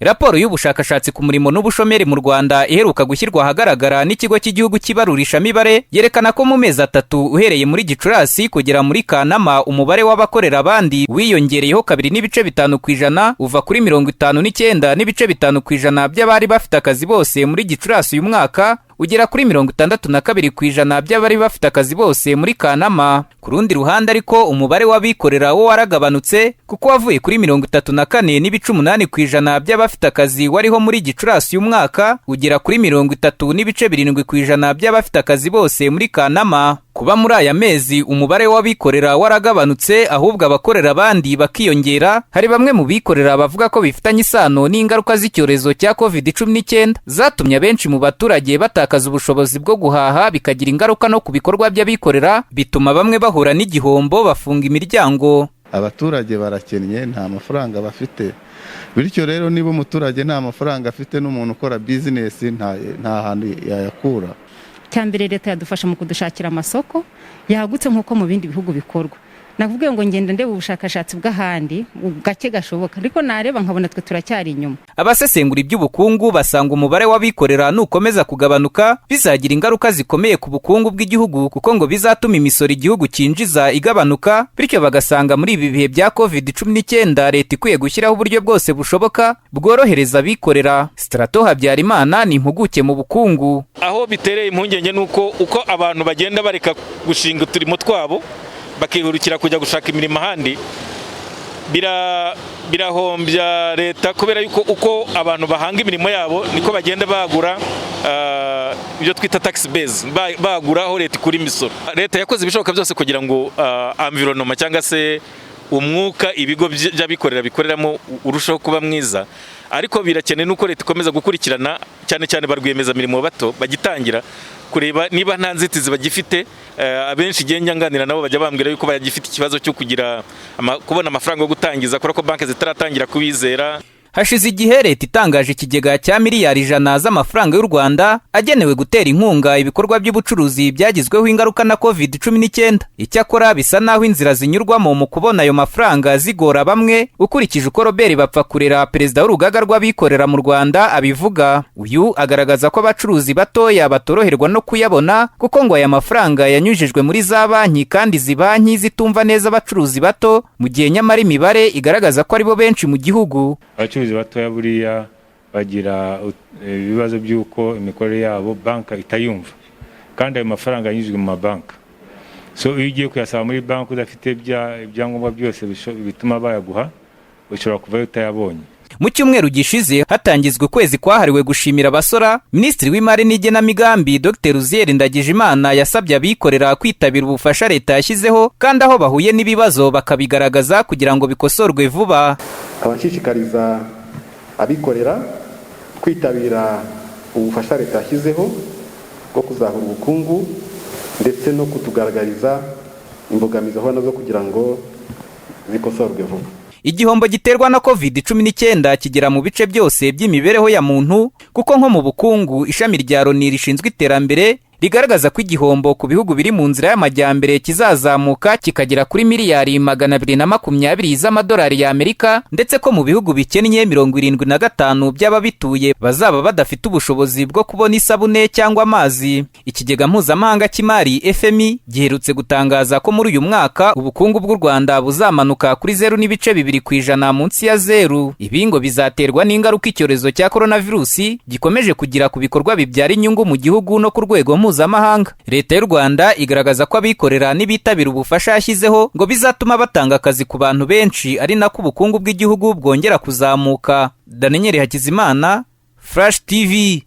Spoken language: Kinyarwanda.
Raporo y'ubushakashatsi ku murimo n'ubushomeri mu Rwanda iheruka gushyirwa ahagaragara n'ikigo cy'igihugu cy'ibarurishamibare yerekana ko mu mezi 3 uhereye muri Gicurasi kugera muri Kanama umubare w'abakorera abandi wiyongereyeho 2.5% uva kuri 59.5% by'abari bafite akazi bose muri Gicurasi uyu mwaka ugera kuri 62% by'abari bafite akazi bose muri Kanama. Ku rundi ruhande ariko umubare w'abikorera wo waragabanutse kuko wavuye kuri 34.8% by'abafite akazi wariho muri Gicurasi uyu mwaka ugera kuri 33.7% by'abafite akazi bose muri Kanama. Kuba muri aya mezi umubare w'abikorera waragabanutse ahubwo abakorera abandi bakiyongera, hari bamwe mu bikorera bavuga ko bifitanye isano n'ingaruka z'icyorezo cya COVID-19 zatumye benshi mu baturage batakaza ubushobozi bwo guhaha, bikagira ingaruka no ku bikorwa by'abikorera, bituma bamwe bahura n'igihombo bafunga imiryango. Abaturage barakennye, nta mafaranga bafite. Bityo rero niba umuturage nta mafaranga afite n'umuntu ukora business nta hantu yayakura. Cyambere leta yadufasha mu kudushakira amasoko yagutse nkuko mu bindi bihugu bikorwa. Navuga ngo ngenda ndeba ubushakashatsi bw'ahandi gake gashoboka, ariko nareba nkabona twe turacyari inyuma. Abasesengura iby'ubukungu basanga umubare w'abikorera nukomeza kugabanuka bizagira ingaruka zikomeye ku bukungu bw'igihugu, kuko ngo bizatuma imisoro igihugu cyinjiza igabanuka, bityo bagasanga muri ibi bihe bya COVID-19 leta ikwiye gushyiraho uburyo bwose bushoboka bworohereza abikorera. Strato Habyarimana ni impuguke mu bukungu. Aho bitereye impungenge nuko uko abantu bagenda bareka gushinga uturimo twabo bakihurukira kujya gushaka imirimo ahandi, birahombya leta, kubera yuko uko abantu bahanga imirimo yabo niko bagenda bagura ibyo twita tax base, bagura aho leta ikura imisoro. Leta yakoze ibishoboka byose kugira ngo environment cyangwa se umwuka ibigo by'abikorera bikoreramo urushaho kuba mwiza, ariko birakeneye nuko leta ikomeza gukurikirana cyane cyane barwiyemeza mirimo bato bagitangira, kureba niba nta nzitizi bagifite. Abenshi genda nganira nabo bajya bambwira yuko bagifite ikibazo cyo kugira kubona amafaranga yo gutangiza, kubera ko banki zitaratangira kubizera. Hashize igihe leta itangaje ikigega cya miliyari 100 z'amafaranga y'u Rwanda agenewe gutera inkunga ibikorwa by'ubucuruzi byagizweho ingaruka na COVID-19. Icyakora bisa naho inzira zinyurwamo mu kubona ayo mafaranga zigora bamwe, ukurikije uko Robert Bapfakurera, perezida w'urugaga rw'abikorera mu Rwanda, abivuga. Uyu agaragaza ko abacuruzi batoya batoroherwa no kuyabona, kuko ngo aya mafaranga yanyujijwe muri za banki, kandi izi banki zitumva neza abacuruzi bato, mu gihe nyamara imibare igaragaza ko aribo benshi mu gihugu. Abacuruzi batoya buriya bagira ibibazo by'uko imikorere yabo banka itayumva, kandi ayo mafaranga yanyujijwe mu mabanka. So iyo ugiye kuyasaba muri banki udafite ibyangombwa byose bituma bayaguha, ushobora kuva utayabonye. Mu cyumweru gishize hatangizwe ukwezi kwahariwe gushimira abasora. Minisitiri w'Imari n'Igenamigambi Dr. Uzziel Ndagijimana yasabye abikorera kwitabira ubufasha leta yashyizeho, kandi aho bahuye n'ibibazo bakabigaragaza kugira ngo bikosorwe vuba. Abashishikariza abikorera kwitabira ubufasha leta yashyizeho bwo kuzahura ubukungu ndetse no kutugaragariza imbogamizi aho nazo kugira ngo zikosorwe vuba. Igihombo giterwa na COVID-19 kigera mu bice byose by'imibereho ya muntu, kuko nko mu bukungu ishami rya Loni rishinzwe iterambere rigaragaza ko igihombo ku bihugu biri mu nzira y'amajyambere kizazamuka kikagera kuri miliyari 220 z'amadolari y'Amerika, ndetse ko mu bihugu bikennye 75 by'ababituye bazaba badafite ubushobozi bwo kubona isabune cyangwa amazi. Ikigega mpuzamahanga cy'imari FMI giherutse gutangaza ko muri uyu mwaka ubukungu bw'u Rwanda buzamanuka kuri 0.2% munsi ya 0. Ibi ngo bizaterwa n'ingaruka icyorezo cya coronavirus gikomeje kugira ku bikorwa bibyara inyungu mu gihugu no ku rwego mpuzamahanga. Leta y'u Rwanda igaragaza ko abikorera nibitabira ubufasha yashyizeho ngo bizatuma batanga akazi ku bantu benshi, ari nako ubukungu bw'igihugu bwongera kuzamuka. Daniel Hakizimana, Flash TV.